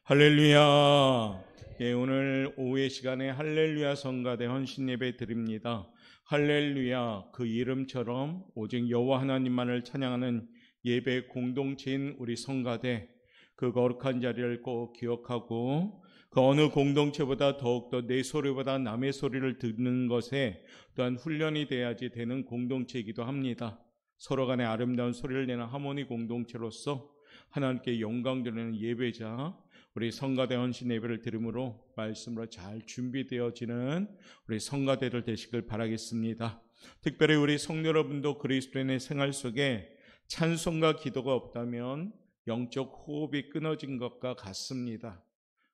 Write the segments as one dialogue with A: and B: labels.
A: 할렐루야. 예, 오늘 오후의 시간에 할렐루야 성가대 헌신 예배 드립니다. 할렐루야, 그 이름처럼 오직 여호와 하나님만을 찬양하는 예배 공동체인 우리 성가대, 그 거룩한 자리를 꼭 기억하고 그 어느 공동체보다 더욱더 내 소리보다 남의 소리를 듣는 것에 또한 훈련이 돼야지 되는 공동체이기도 합니다. 서로 간에 아름다운 소리를 내는 하모니 공동체로서 하나님께 영광 드리는 예배자, 우리 성가대 헌신 예배를 드림으로 말씀으로 잘 준비되어지는 우리 성가대들 되시길 바라겠습니다. 특별히 우리 성도 여러분도 그리스도인의 생활 속에 찬송과 기도가 없다면 영적 호흡이 끊어진 것과 같습니다.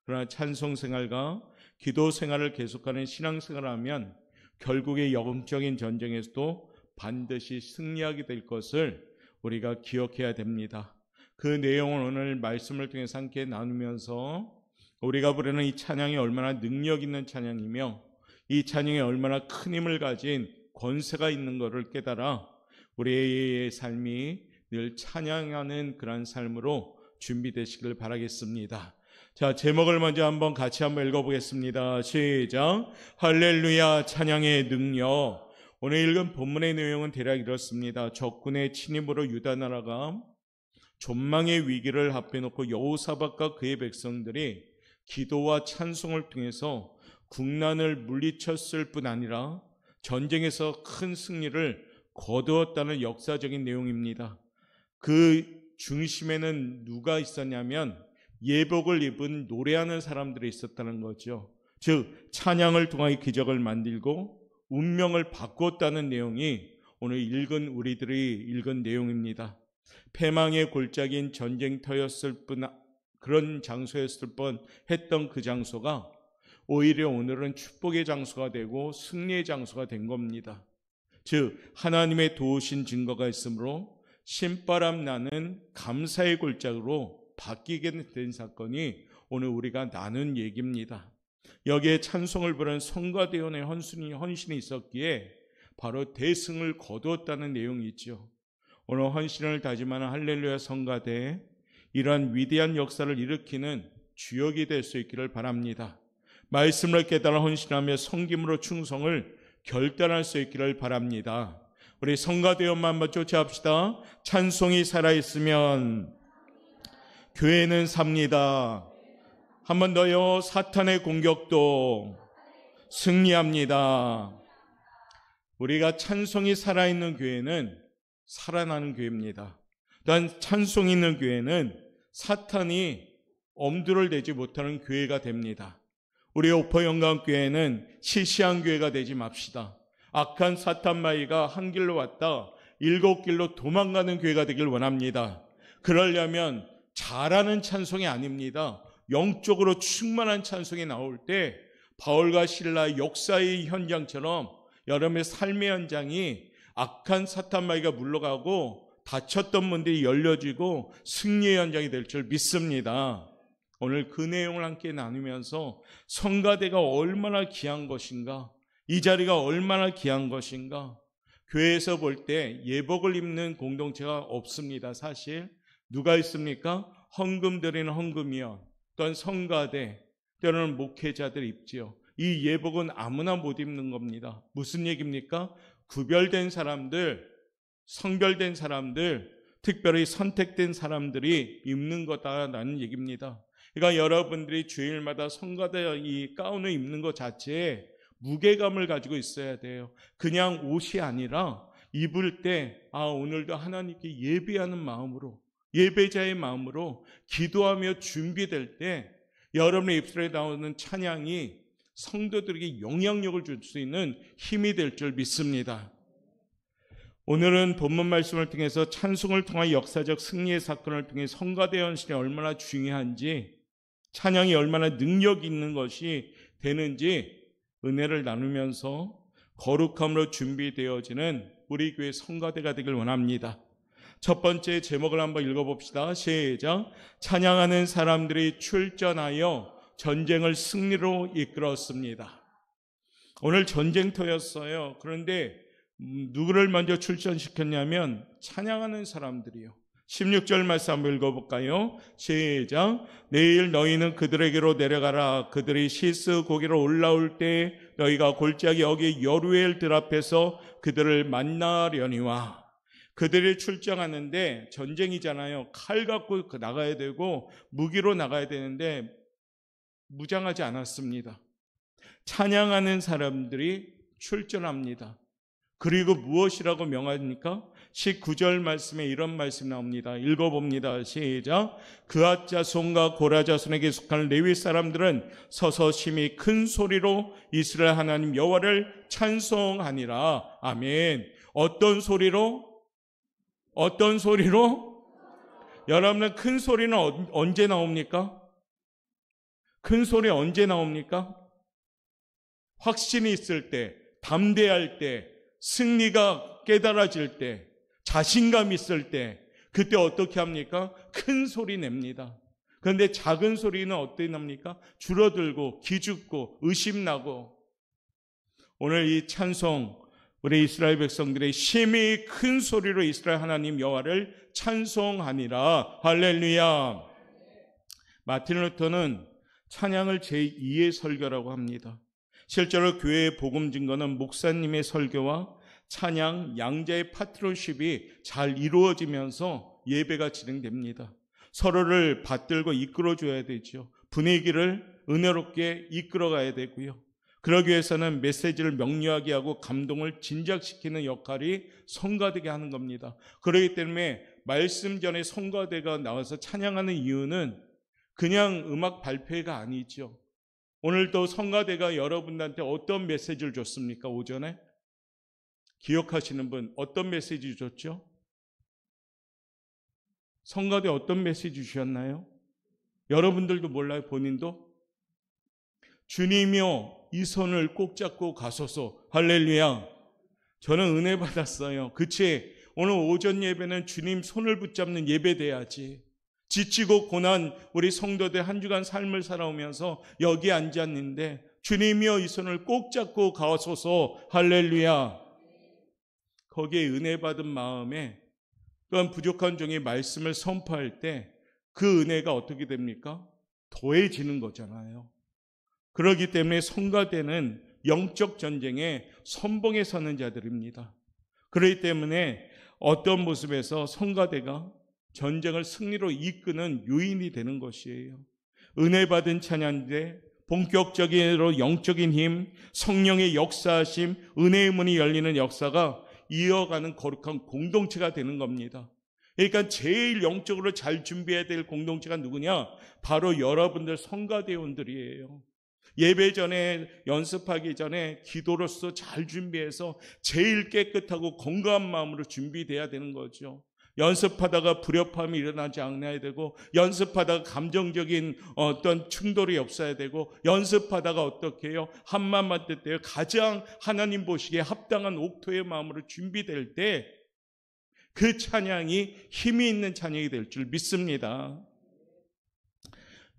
A: 그러나 찬송 생활과 기도 생활을 계속하는 신앙 생활을 하면 결국의 영적인 전쟁에서도 반드시 승리하게 될 것을 우리가 기억해야 됩니다. 그 내용을 오늘 말씀을 통해서 함께 나누면서 우리가 부르는 이 찬양이 얼마나 능력 있는 찬양이며 이 찬양이 얼마나 큰 힘을 가진 권세가 있는 것을 깨달아 우리의 삶이 늘 찬양하는 그런 삶으로 준비되시길 바라겠습니다. 자, 제목을 먼저 같이 한번 읽어보겠습니다. 시작. 할렐루야 찬양의 능력. 오늘 읽은 본문의 내용은 대략 이렇습니다. 적군의 침입으로 유다 나라가 전망의 위기를 앞에 놓고 여호사밧과 그의 백성들이 기도와 찬송을 통해서 국난을 물리쳤을 뿐 아니라 전쟁에서 큰 승리를 거두었다는 역사적인 내용입니다. 그 중심에는 누가 있었냐면 예복을 입은 노래하는 사람들이 있었다는 거죠. 즉 찬양을 통하여 기적을 만들고 운명을 바꿨다는 내용이 오늘 우리들이 읽은 내용입니다. 패망의 골짜기인 전쟁터였을 뿐, 그런 장소였을 뻔 했던 그 장소가 오히려 오늘은 축복의 장소가 되고 승리의 장소가 된 겁니다. 즉 하나님의 도우신 증거가 있으므로 신바람 나는 감사의 골짜기로 바뀌게 된 사건이 오늘 우리가 나눈 얘기입니다. 여기에 찬송을 부르는 성가대원의 헌신이 있었기에 바로 대승을 거두었다는 내용이 있죠. 오늘 헌신을 다짐하는 할렐루야 성가대, 이러한 위대한 역사를 일으키는 주역이 될 수 있기를 바랍니다. 말씀을 깨달아 헌신하며 섬김으로 충성을 결단할 수 있기를 바랍니다. 우리 성가대원만 한번 쫓아합시다. 찬송이 살아있으면 교회는 삽니다. 한 번 더요. 사탄의 공격도 승리합니다. 우리가 찬송이 살아있는 교회는 살아나는 교회입니다. 또한 찬송이 있는 교회는 사탄이 엄두를 내지 못하는 교회가 됩니다. 우리 오포영광교회는 시시한 교회가 되지 맙시다. 악한 사탄 마귀가 한 길로 왔다 7길로 도망가는 교회가 되길 원합니다. 그러려면 잘하는 찬송이 아닙니다. 영적으로 충만한 찬송이 나올 때 바울과 실라 역사의 현장처럼 여러분의 삶의 현장이 악한 사탄 마귀가 물러가고 닫혔던 문들이 열려지고 승리의 현장이 될 줄 믿습니다. 오늘 그 내용을 함께 나누면서 성가대가 얼마나 귀한 것인가, 이 자리가 얼마나 귀한 것인가. 교회에서 볼 때 예복을 입는 공동체가 없습니다. 사실 누가 있습니까? 헌금 드리는 헌금위원, 또한 성가대, 때로는 목회자들 입지요. 이 예복은 아무나 못 입는 겁니다. 무슨 얘기입니까? 구별된 사람들, 성별된 사람들, 특별히 선택된 사람들이 입는 거다라는 얘기입니다. 그러니까 여러분들이 주일마다 성가대 이 가운을 입는 것 자체에 무게감을 가지고 있어야 돼요. 그냥 옷이 아니라 입을 때 오늘도 하나님께 예배하는 마음으로, 예배자의 마음으로 기도하며 준비될 때 여러분의 입술에 나오는 찬양이 성도들에게 영향력을 줄 수 있는 힘이 될 줄 믿습니다. 오늘은 본문 말씀을 통해서 찬송을 통한 역사적 승리의 사건을 통해 성가대 헌신이 얼마나 중요한지, 찬양이 얼마나 능력 있는 것이 되는지 은혜를 나누면서 거룩함으로 준비되어지는 우리 교회 성가대가 되길 원합니다. 첫 번째 제목을 한번 읽어봅시다. 시작. 찬양하는 사람들이 출전하여 전쟁을 승리로 이끌었습니다. 오늘 전쟁터였어요. 그런데 누구를 먼저 출전시켰냐면 찬양하는 사람들이요. 16절 말씀 한번 읽어볼까요? 시작. 내일 너희는 그들에게로 내려가라. 그들이 시스 고기로 올라올 때 너희가 골짜기 여기 여루엘 들 앞에서 그들을 만나려니와. 그들이 출정하는데 전쟁이잖아요. 칼 갖고 나가야 되고 무기로 나가야 되는데 무장하지 않았습니다. 찬양하는 사람들이 출전합니다. 그리고 무엇이라고 명합니까? 19절 말씀에 이런 말씀이 나옵니다. 읽어봅니다. 시작. 그앗 자손과 고라 자손에게 속하는 레위 사람들은 서서 심히 큰 소리로 이스라엘 하나님 여호와를 찬송하니라. 아멘. 어떤 소리로? 어떤 소리로? 여러분은 큰 소리는 언제 나옵니까? 큰 소리 언제 나옵니까? 확신이 있을 때, 담대할 때, 승리가 깨달아질 때, 자신감 있을 때, 그때 어떻게 합니까? 큰 소리 냅니다. 그런데 작은 소리는 어떻게 납니까? 줄어들고 기죽고 의심나고. 오늘 이 찬송, 우리 이스라엘 백성들의 심히 큰 소리로 이스라엘 하나님 여호와를 찬송하니라. 할렐루야. 마틴 루터는 찬양을 제2의 설교라고 합니다. 실제로 교회의 복음 증거는 목사님의 설교와 찬양, 양자의 파트너십이 잘 이루어지면서 예배가 진행됩니다. 서로를 받들고 이끌어줘야 되죠. 분위기를 은혜롭게 이끌어가야 되고요. 그러기 위해서는 메시지를 명료하게 하고 감동을 진작시키는 역할이 성가대가 하는 겁니다. 그렇기 때문에 말씀 전에 성가대가 나와서 찬양하는 이유는 그냥 음악 발표회가 아니죠. 오늘도 성가대가 여러분들한테 어떤 메시지를 줬습니까? 오전에? 기억하시는 분 어떤 메시지 줬죠? 성가대 어떤 메시지 주셨나요? 여러분들도 몰라요? 본인도? 주님이여 이 손을 꼭 잡고 가소서. 할렐루야. 저는 은혜 받았어요. 그치? 오늘 오전 예배는 주님 손을 붙잡는 예배 돼야지. 지치고 고난 우리 성도들 한 주간 삶을 살아오면서 여기 앉았는데 주님이여 이 손을 꼭 잡고 가소서. 할렐루야. 거기에 은혜 받은 마음에 또한 부족한 종의 말씀을 선포할 때 그 은혜가 어떻게 됩니까? 더해지는 거잖아요. 그렇기 때문에 성가대는 영적 전쟁에 선봉에 서는 자들입니다. 그렇기 때문에 어떤 모습에서 성가대가 전쟁을 승리로 이끄는 요인이 되는 것이에요. 은혜 받은 찬양대, 본격적으로 영적인 힘, 성령의 역사하심, 은혜의 문이 열리는 역사가 이어가는 거룩한 공동체가 되는 겁니다. 그러니까 제일 영적으로 잘 준비해야 될 공동체가 누구냐? 바로 여러분들 성가대원들이에요. 예배 전에 연습하기 전에 기도로서 잘 준비해서 제일 깨끗하고 건강한 마음으로 준비돼야 되는 거죠. 연습하다가 불협화음이 일어나지 않아야 되고, 연습하다가 감정적인 어떤 충돌이 없어야 되고, 연습하다가 어떻게 해요? 한마음 맞을 때 가장 하나님 보시기에 합당한 옥토의 마음으로 준비될 때 그 찬양이 힘이 있는 찬양이 될 줄 믿습니다.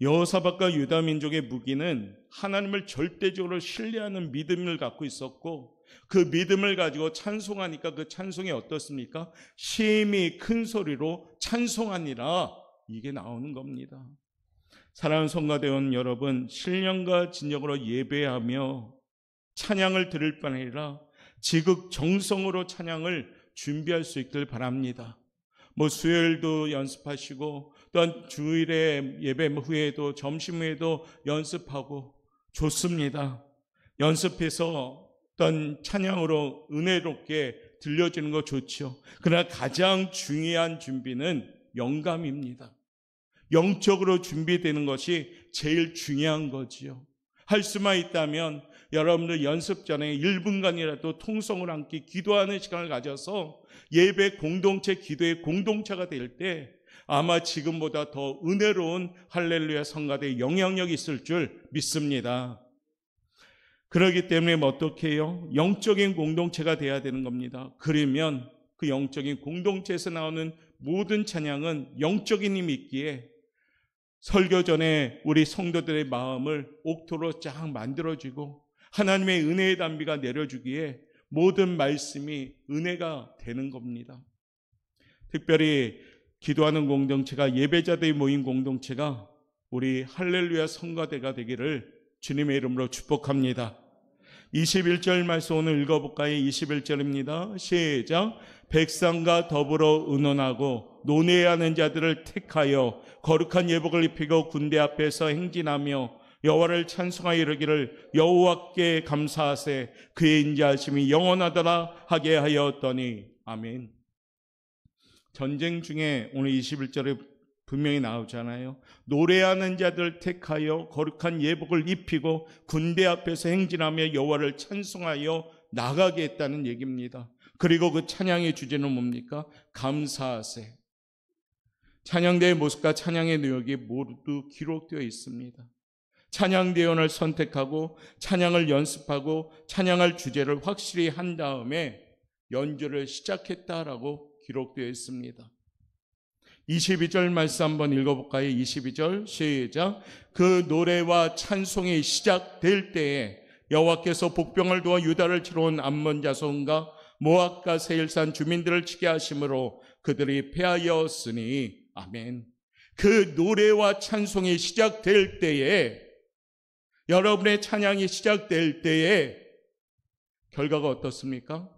A: 여호사밧과 유다 민족의 무기는 하나님을 절대적으로 신뢰하는 믿음을 갖고 있었고, 그 믿음을 가지고 찬송하니까 그 찬송이 어떻습니까? 심히 큰 소리로 찬송하니라. 이게 나오는 겁니다. 사랑하는 성가대원 여러분, 신령과 진정으로 예배하며 찬양을 들을 뿐 아니라 지극정성으로 찬양을 준비할 수 있길 바랍니다. 수요일도 연습하시고 또한 주일에 예배 후에도 점심 후에도 연습하고 좋습니다. 연습해서 어떤 찬양으로 은혜롭게 들려지는 거 좋죠. 그러나 가장 중요한 준비는 영감입니다. 영적으로 준비되는 것이 제일 중요한 거지요. 할 수만 있다면 여러분들 연습 전에 1분간이라도 통성을 함께 기도하는 시간을 가져서 예배 공동체, 기도의 공동체가 될 때 아마 지금보다 더 은혜로운 할렐루야 성가대의 영향력이 있을 줄 믿습니다. 그렇기 때문에 어떻게 해요? 영적인 공동체가 돼야 되는 겁니다. 그러면 그 영적인 공동체에서 나오는 모든 찬양은 영적인 힘이 있기에 설교 전에 우리 성도들의 마음을 옥토로 쫙 만들어지고 하나님의 은혜의 담비가 내려주기에 모든 말씀이 은혜가 되는 겁니다. 특별히 기도하는 공동체가, 예배자들이 모인 공동체가 우리 할렐루야 성가대가 되기를 주님의 이름으로 축복합니다. 21절 말씀 오늘 읽어볼까요? 21절입니다. 시작. 백성과 더불어 의논하고 논의하는 자들을 택하여 거룩한 예복을 입히고 군대 앞에서 행진하며 여호와를 찬송하여 이르기를 여호와께 감사하세 그의 인자하심이 영원하더라 하게 하였더니. 아멘. 전쟁 중에 오늘 21절에 분명히 나오잖아요. 노래하는 자들 택하여 거룩한 예복을 입히고 군대 앞에서 행진하며 여호와를 찬송하여 나가게 했다는 얘기입니다. 그리고 그 찬양의 주제는 뭡니까? 감사하세. 찬양대의 모습과 찬양의 내용이 모두 기록되어 있습니다. 찬양대원을 선택하고 찬양을 연습하고 찬양할 주제를 확실히 한 다음에 연주를 시작했다라고 기록되어 있습니다. 22절 말씀 한번 읽어볼까요? 22절 시작. 그 노래와 찬송이 시작될 때에 여호와께서 복병을 두어 유다를 치러 온 암몬 자손과 모압과 세일산 주민들을 치게 하심으로 그들이 패하였으니. 아멘. 그 노래와 찬송이 시작될 때에, 여러분의 찬양이 시작될 때에 결과가 어떻습니까?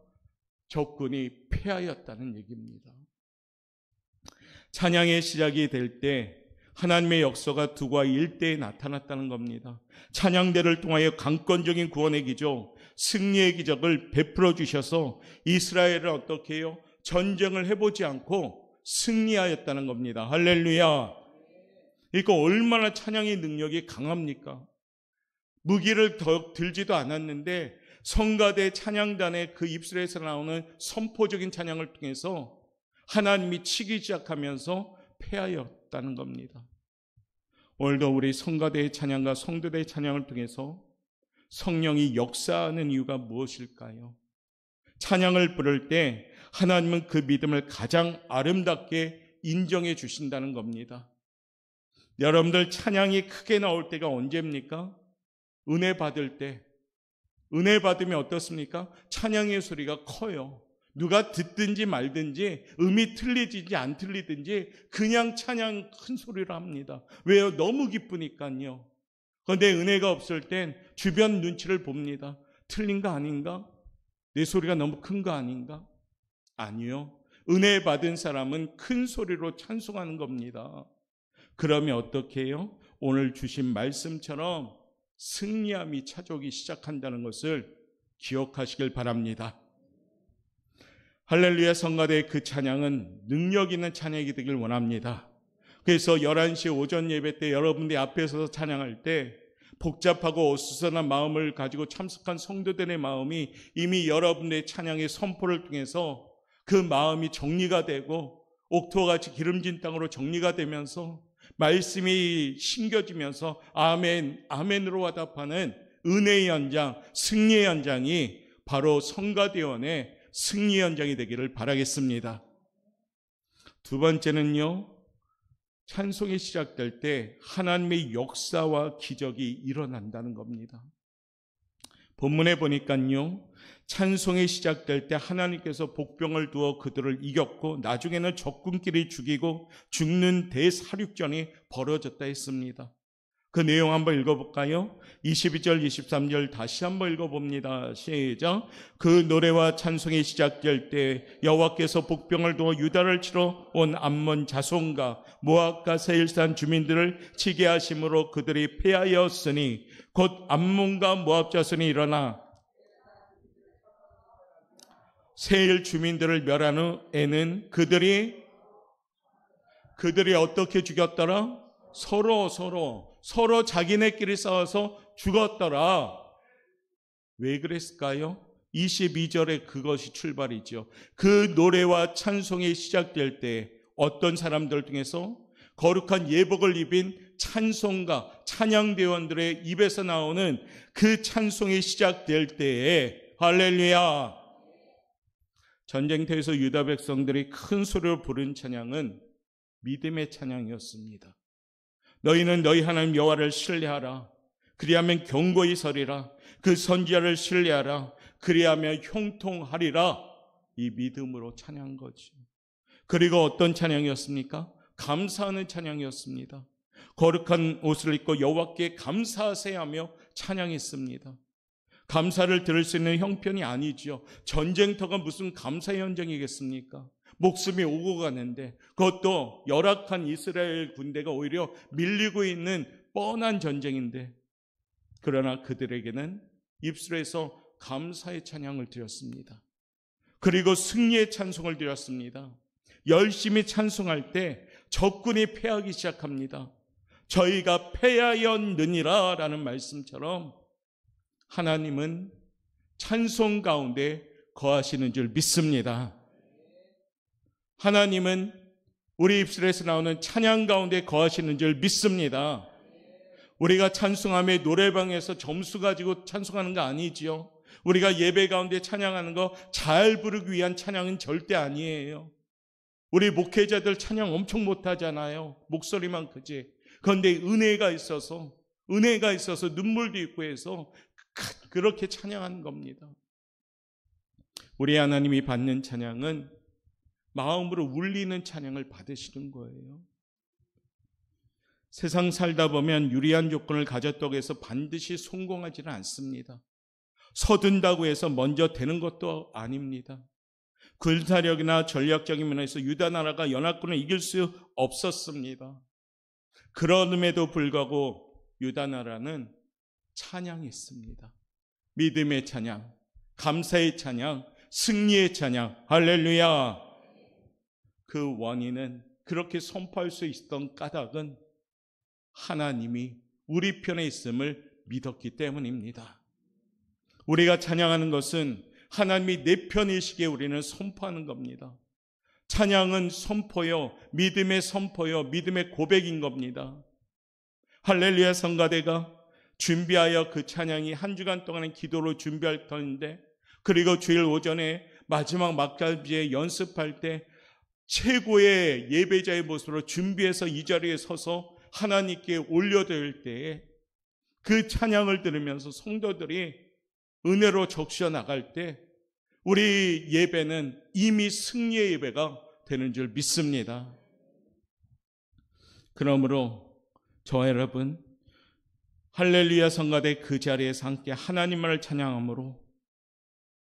A: 적군이 패하였다는 얘기입니다. 찬양의 시작이 될 때 하나님의 역사가 두과 일대에 나타났다는 겁니다. 찬양대를 통하여 강권적인 구원의 기적, 승리의 기적을 베풀어 주셔서 이스라엘을 어떻게 해요? 전쟁을 해보지 않고 승리하였다는 겁니다. 할렐루야. 그러니까 얼마나 찬양의 능력이 강합니까? 무기를 더 들지도 않았는데 성가대 찬양단의 그 입술에서 나오는 선포적인 찬양을 통해서 하나님이 치기 시작하면서 패하였다는 겁니다. 오늘도 우리 성가대의 찬양과 성도대의 찬양을 통해서 성령이 역사하는 이유가 무엇일까요? 찬양을 부를 때 하나님은 그 믿음을 가장 아름답게 인정해 주신다는 겁니다. 여러분들 찬양이 크게 나올 때가 언제입니까? 은혜 받을 때. 은혜 받으면 어떻습니까? 찬양의 소리가 커요. 누가 듣든지 말든지 음이 틀리든지 안 틀리든지 그냥 찬양 큰 소리로 합니다. 왜요? 너무 기쁘니까요. 그런데 은혜가 없을 땐 주변 눈치를 봅니다. 틀린 거 아닌가? 내 소리가 너무 큰 거 아닌가? 아니요. 은혜 받은 사람은 큰 소리로 찬송하는 겁니다. 그러면 어떻게 해요? 오늘 주신 말씀처럼 승리함이 찾아오기 시작한다는 것을 기억하시길 바랍니다. 할렐루야 성가대의 그 찬양은 능력 있는 찬양이 되길 원합니다. 그래서 11시 오전 예배 때 여러분들이 앞에 서서 찬양할 때 복잡하고 어수선한 마음을 가지고 참석한 성도들의 마음이 이미 여러분들의 찬양의 선포를 통해서 그 마음이 정리가 되고 옥토와 같이 기름진 땅으로 정리가 되면서 말씀이 심겨지면서 아멘, 아멘으로 화답하는 은혜의 현장, 승리의 현장이 바로 성가대원의 승리 현장이 되기를 바라겠습니다. 두 번째는요, 찬송이 시작될 때 하나님의 역사와 기적이 일어난다는 겁니다. 본문에 보니까요, 찬송이 시작될 때 하나님께서 복병을 두어 그들을 이겼고 나중에는 적군끼리 죽이고 죽는 대사륙전이 벌어졌다 했습니다. 그 내용 한번 읽어볼까요? 22절, 23절 다시 한번 읽어봅니다. 시작. 그 노래와 찬송이 시작될 때 여호와께서 복병을 두어 유다를 치러 온 암몬 자손과 모압과 세일산 주민들을 치게 하심으로 그들이 패하였으니 곧 암몬과 모압 자손이 일어나 세일 주민들을 멸한 후에는 그들이 어떻게 죽였더라? 서로 자기네끼리 싸워서 죽었더라. 왜 그랬을까요? 22절에 그것이 출발이죠. 그 노래와 찬송이 시작될 때 어떤 사람들 중에서 거룩한 예복을 입은 찬송가, 찬양대원들의 입에서 나오는 그 찬송이 시작될 때에 할렐루야! 전쟁터에서 유다 백성들이 큰 소리로 부른 찬양은 믿음의 찬양이었습니다. 너희는 너희 하나님 여호와를 신뢰하라. 그리하면 견고히 서리라. 그 선지자를 신뢰하라. 그리하면 형통하리라. 이 믿음으로 찬양한 거지. 그리고 어떤 찬양이었습니까? 감사하는 찬양이었습니다. 거룩한 옷을 입고 여호와께 감사하세 하며 찬양했습니다. 감사를 들을 수 있는 형편이 아니죠. 전쟁터가 무슨 감사의 현장이겠습니까? 목숨이 오고 가는데, 그것도 열악한 이스라엘 군대가 오히려 밀리고 있는 뻔한 전쟁인데, 그러나 그들에게는 입술에서 감사의 찬양을 드렸습니다. 그리고 승리의 찬송을 드렸습니다. 열심히 찬송할 때 적군이 패하기 시작합니다. 저희가 패하였느니라 라는 말씀처럼 하나님은 찬송 가운데 거하시는 줄 믿습니다. 하나님은 우리 입술에서 나오는 찬양 가운데 거하시는 줄 믿습니다. 우리가 찬송함에 노래방에서 점수 가지고 찬송하는 거 아니지요. 우리가 예배 가운데 찬양하는 거 잘 부르기 위한 찬양은 절대 아니에요. 우리 목회자들 찬양 엄청 못하잖아요. 목소리만 크지. 그런데 은혜가 있어서 눈물도 있고 해서 그렇게 찬양하는 겁니다. 우리 하나님이 받는 찬양은 마음으로 울리는 찬양을 받으시는 거예요. 세상 살다 보면 유리한 조건을 가졌다고 해서 반드시 성공하지는 않습니다. 서든다고 해서 먼저 되는 것도 아닙니다. 군사력이나 전략적인 면에서 유다 나라가 연합군을 이길 수 없었습니다. 그럼에도 불구하고 유다 나라는 찬양했습니다. 믿음의 찬양, 감사의 찬양, 승리의 찬양, 할렐루야. 그 원인은, 그렇게 선포할 수 있었던 까닭은 하나님이 우리 편에 있음을 믿었기 때문입니다. 우리가 찬양하는 것은 하나님이 내 편이시기에 우리는 선포하는 겁니다. 찬양은 선포요, 믿음의 선포요, 믿음의 고백인 겁니다. 할렐루야 성가대가 준비하여 그 찬양이 한 주간 동안의 기도로 준비할 터인데, 그리고 주일 오전에 마지막 막갈비에 연습할 때 최고의 예배자의 모습으로 준비해서 이 자리에 서서 하나님께 올려드릴 때에 그 찬양을 들으면서 성도들이 은혜로 적셔 나갈 때 우리 예배는 이미 승리의 예배가 되는 줄 믿습니다. 그러므로 저와 여러분, 할렐루야 성가대 그 자리에서 함께 하나님만을 찬양함으로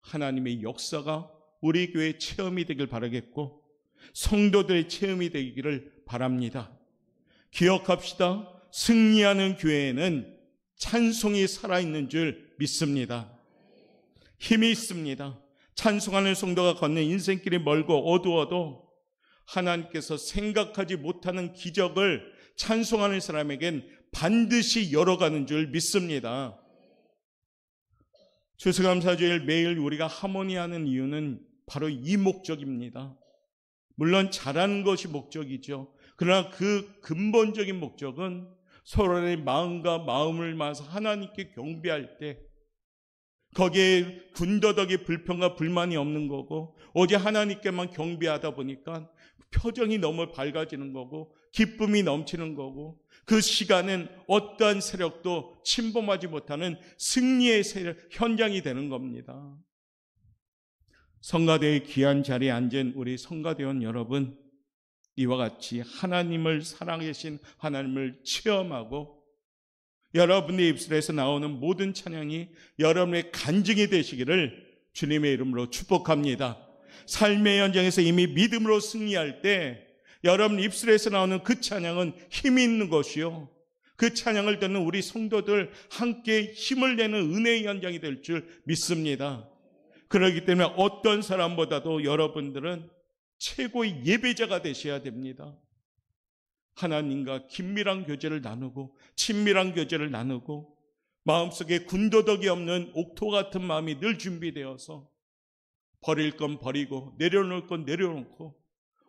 A: 하나님의 역사가 우리 교회의 체험이 되길 바라겠고 성도들의 체험이 되기를 바랍니다. 기억합시다. 승리하는 교회에는 찬송이 살아있는 줄 믿습니다. 힘이 있습니다. 찬송하는 성도가 걷는 인생길이 멀고 어두워도 하나님께서 생각하지 못하는 기적을 찬송하는 사람에겐 반드시 열어가는 줄 믿습니다. 추수감사주일 매일 우리가 하모니하는 이유는 바로 이 목적입니다. 물론 잘하는 것이 목적이죠. 그러나 그 근본적인 목적은 서로의 마음과 마음을 모아서 하나님께 경배할 때 거기에 군더더기 불평과 불만이 없는 거고 오직 하나님께만 경배하다 보니까 표정이 너무 밝아지는 거고 기쁨이 넘치는 거고 그 시간은 어떠한 세력도 침범하지 못하는 승리의 현장이 되는 겁니다. 성가대의 귀한 자리에 앉은 우리 성가대원 여러분, 이와 같이 하나님을 살아계신 하나님을 체험하고 여러분의 입술에서 나오는 모든 찬양이 여러분의 간증이 되시기를 주님의 이름으로 축복합니다. 삶의 현장에서 이미 믿음으로 승리할 때 여러분 입술에서 나오는 그 찬양은 힘이 있는 것이요, 그 찬양을 듣는 우리 성도들 함께 힘을 내는 은혜의 현장이 될 줄 믿습니다. 그렇기 때문에 어떤 사람보다도 여러분들은 최고의 예배자가 되셔야 됩니다. 하나님과 긴밀한 교제를 나누고 친밀한 교제를 나누고 마음속에 군더더기 없는 옥토 같은 마음이 늘 준비되어서 버릴 건 버리고 내려놓을 건 내려놓고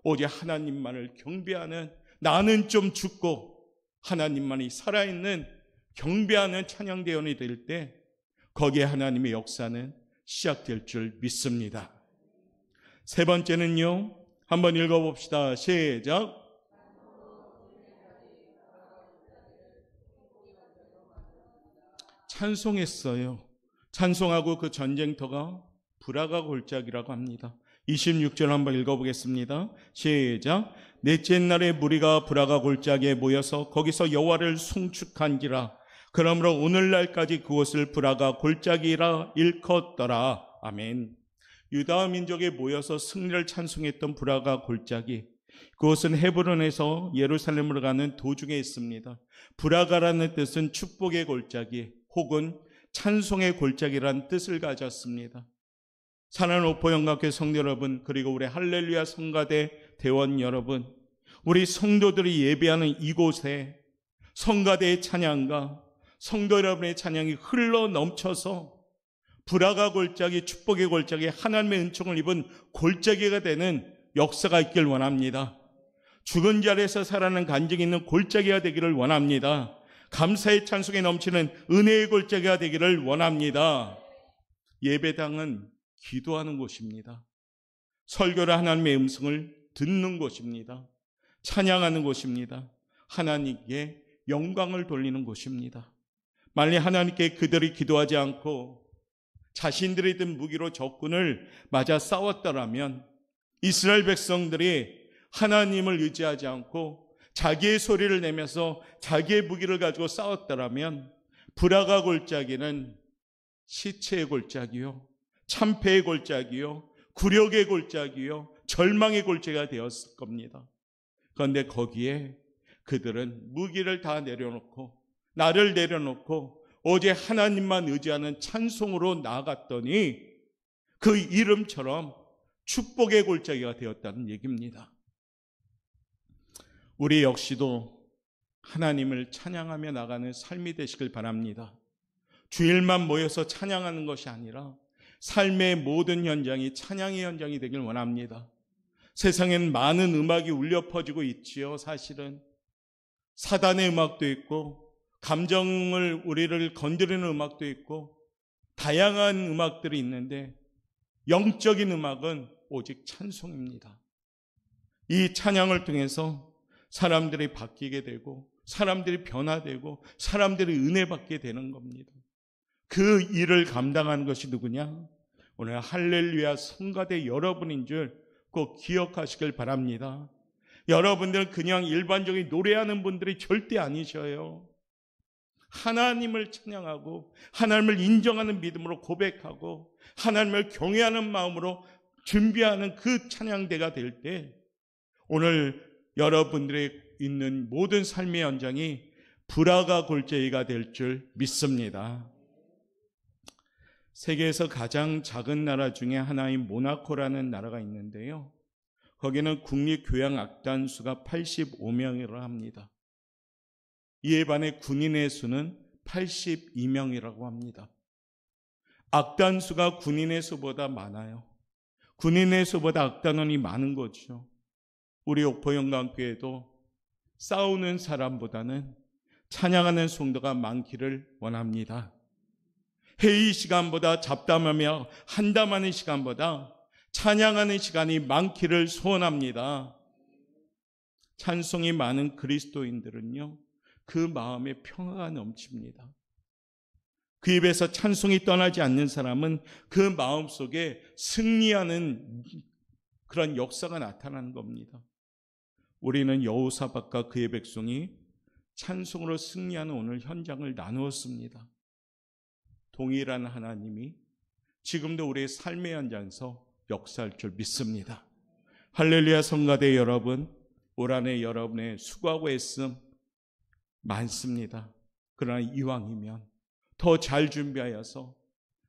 A: 오직 하나님만을 경배하는, 나는 좀 죽고 하나님만이 살아있는 경배하는 찬양대원이 될 때 거기에 하나님의 역사는 시작될 줄 믿습니다. 세 번째는요, 한번 읽어봅시다. 시작. 찬송했어요. 찬송하고 그 전쟁터가 브라가 골짜기라고 합니다. 26절 한번 읽어보겠습니다. 시작. 넷째 날에 무리가 브라가 골짜기에 모여서 거기서 여호와를 송축한지라. 그러므로 오늘날까지 그곳을 브라가 골짜기라 일컫더라. 아멘. 유다 민족에 모여서 승리를 찬송했던 브라가 골짜기, 그곳은 헤브론에서 예루살렘으로 가는 도중에 있습니다. 브라가라는 뜻은 축복의 골짜기 혹은 찬송의 골짜기라는 뜻을 가졌습니다. 사랑하는 오포영각교회 성도 여러분, 그리고 우리 할렐루야 성가대 대원 여러분, 우리 성도들이 예배하는 이곳에 성가대의 찬양과 성도 여러분의 찬양이 흘러 넘쳐서 브라가 골짜기, 축복의 골짜기, 하나님의 은총을 입은 골짜기가 되는 역사가 있길 원합니다. 죽은 자리에서 살아나는 간증이 있는 골짜기가 되기를 원합니다. 감사의 찬송에 넘치는 은혜의 골짜기가 되기를 원합니다. 예배당은 기도하는 곳입니다. 설교를 하나님의 음성을 듣는 곳입니다. 찬양하는 곳입니다. 하나님께 영광을 돌리는 곳입니다. 만일 하나님께 그들이 기도하지 않고 자신들이 든 무기로 적군을 맞아 싸웠더라면, 이스라엘 백성들이 하나님을 의지하지 않고 자기의 소리를 내면서 자기의 무기를 가지고 싸웠더라면 브라가 골짜기는 시체의 골짜기요, 참패의 골짜기요, 굴욕의 골짜기요, 절망의 골짜기가 되었을 겁니다. 그런데 거기에 그들은 무기를 다 내려놓고, 나를 내려놓고 오직 하나님만 의지하는 찬송으로 나아갔더니 그 이름처럼 축복의 골짜기가 되었다는 얘기입니다. 우리 역시도 하나님을 찬양하며 나가는 삶이 되시길 바랍니다. 주일만 모여서 찬양하는 것이 아니라 삶의 모든 현장이 찬양의 현장이 되길 원합니다. 세상엔 많은 음악이 울려 퍼지고 있지요. 사실은 사단의 음악도 있고 감정을 우리를 건드리는 음악도 있고 다양한 음악들이 있는데, 영적인 음악은 오직 찬송입니다. 이 찬양을 통해서 사람들이 바뀌게 되고 사람들이 변화되고 사람들이 은혜 받게 되는 겁니다. 그 일을 감당하는 것이 누구냐? 오늘 할렐루야 성가대 여러분인 줄 꼭 기억하시길 바랍니다. 여러분들은 그냥 일반적인 노래하는 분들이 절대 아니셔요. 하나님을 찬양하고 하나님을 인정하는 믿음으로 고백하고 하나님을 경외하는 마음으로 준비하는 그 찬양대가 될 때, 오늘 여러분들의 있는 모든 삶의 현장이 브라가 골짜기가 될 줄 믿습니다. 세계에서 가장 작은 나라 중에 하나인 모나코라는 나라가 있는데요, 거기는 국립교향악단 수가 85명이라 합니다. 이에 반해 군인의 수는 82명이라고 합니다. 악단 수가 군인의 수보다 많아요. 군인의 수보다 악단원이 많은 거죠. 우리 옥포영광교회도 싸우는 사람보다는 찬양하는 성도가 많기를 원합니다. 회의 시간보다 잡담하며 한담하는 시간보다 찬양하는 시간이 많기를 소원합니다. 찬송이 많은 그리스도인들은요, 그 마음에 평화가 넘칩니다. 그 입에서 찬송이 떠나지 않는 사람은 그 마음속에 승리하는 그런 역사가 나타나는 겁니다. 우리는 여호사밧과 그의 백성이 찬송으로 승리하는 오늘 현장을 나누었습니다. 동일한 하나님이 지금도 우리의 삶의 현장에서 역사할 줄 믿습니다. 할렐루야 성가대 여러분, 올 한해 여러분의 수고하고 애씀 많습니다. 그러나 이왕이면 더 잘 준비하여서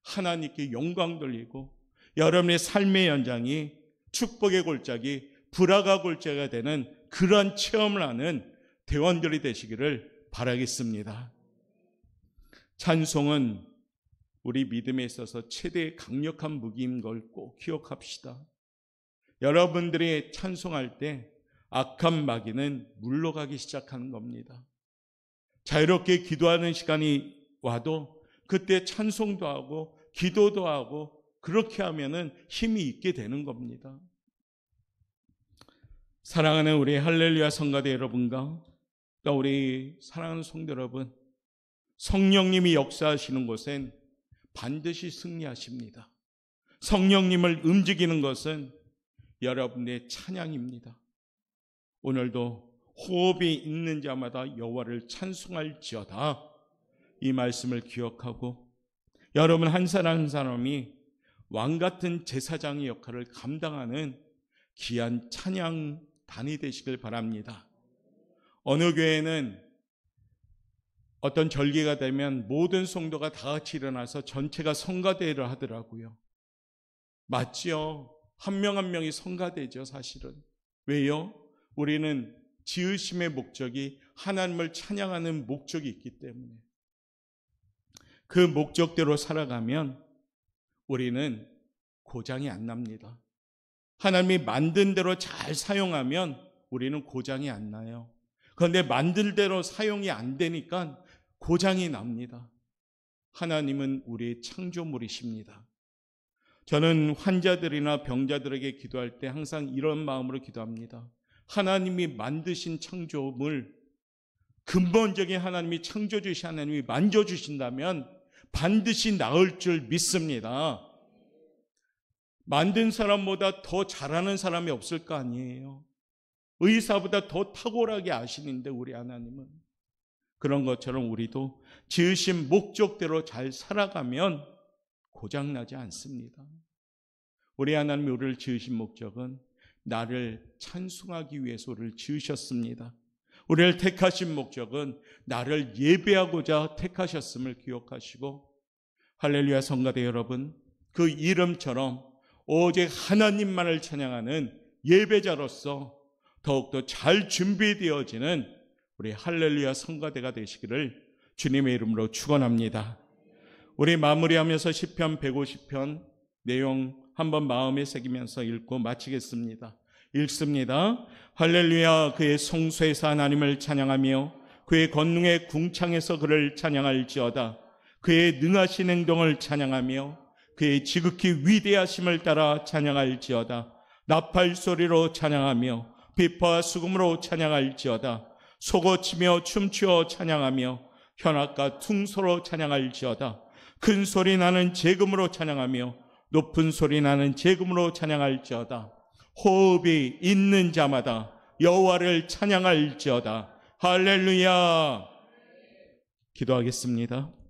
A: 하나님께 영광 돌리고 여러분의 삶의 현장이 축복의 골짜기, 브라가 골짜기가 되는 그러한 체험을 하는 대원들이 되시기를 바라겠습니다. 찬송은 우리 믿음에 있어서 최대의 강력한 무기인 걸 꼭 기억합시다. 여러분들이 찬송할 때 악한 마귀는 물러가기 시작하는 겁니다. 자유롭게 기도하는 시간이 와도 그때 찬송도 하고 기도도 하고 그렇게 하면은 힘이 있게 되는 겁니다. 사랑하는 우리 할렐루야 성가대 여러분과 또 우리 사랑하는 성도 여러분, 성령님이 역사하시는 곳엔 반드시 승리하십니다. 성령님을 움직이는 것은 여러분의 찬양입니다. 오늘도 호흡이 있는 자마다 여호와를 찬송할지어다. 이 말씀을 기억하고 여러분 한 사람 한 사람이 왕같은 제사장의 역할을 감당하는 귀한 찬양단이 되시길 바랍니다. 어느 교회는 어떤 절기가 되면 모든 성도가 다 같이 일어나서 전체가 성가대를 하더라고요. 맞지요? 한 명 한 명이 성가대죠, 사실은. 왜요? 우리는 지으심의 목적이 하나님을 찬양하는 목적이 있기 때문에 그 목적대로 살아가면 우리는 고장이 안 납니다. 하나님이 만든 대로 잘 사용하면 우리는 고장이 안 나요. 그런데 만들 대로 사용이 안 되니까 고장이 납니다. 하나님은 우리의 창조물이십니다. 저는 환자들이나 병자들에게 기도할 때 항상 이런 마음으로 기도합니다. 하나님이 만드신 창조물, 근본적인 하나님이 창조주신 하나님이 만져주신다면 반드시 나을 줄 믿습니다. 만든 사람보다 더 잘하는 사람이 없을 거 아니에요. 의사보다 더 탁월하게 아시는데 우리 하나님은. 그런 것처럼 우리도 지으신 목적대로 잘 살아가면 고장나지 않습니다. 우리 하나님이 우리를 지으신 목적은 나를 찬송하기 위해서 우리를 지으셨습니다. 우리를 택하신 목적은 나를 예배하고자 택하셨음을 기억하시고, 할렐루야 성가대 여러분, 그 이름처럼 오직 하나님만을 찬양하는 예배자로서 더욱더 잘 준비되어지는 우리 할렐루야 성가대가 되시기를 주님의 이름으로 축원합니다. 우리 마무리하면서 시편 150편 내용 한번 마음에 새기면서 읽고 마치겠습니다. 읽습니다. 할렐루야. 그의 성소에서 하나님을 찬양하며 그의 권능의 궁창에서 그를 찬양할지어다. 그의 능하신 행동을 찬양하며 그의 지극히 위대하심을 따라 찬양할지어다. 나팔 소리로 찬양하며 비파와 수금으로 찬양할지어다. 소고치며 춤추어 찬양하며 현악과 퉁소로 찬양할지어다. 큰 소리 나는 재금으로 찬양하며 높은 소리 나는 재금으로 찬양할지어다. 호흡이 있는 자마다 여호와를 찬양할지어다. 할렐루야. 기도하겠습니다.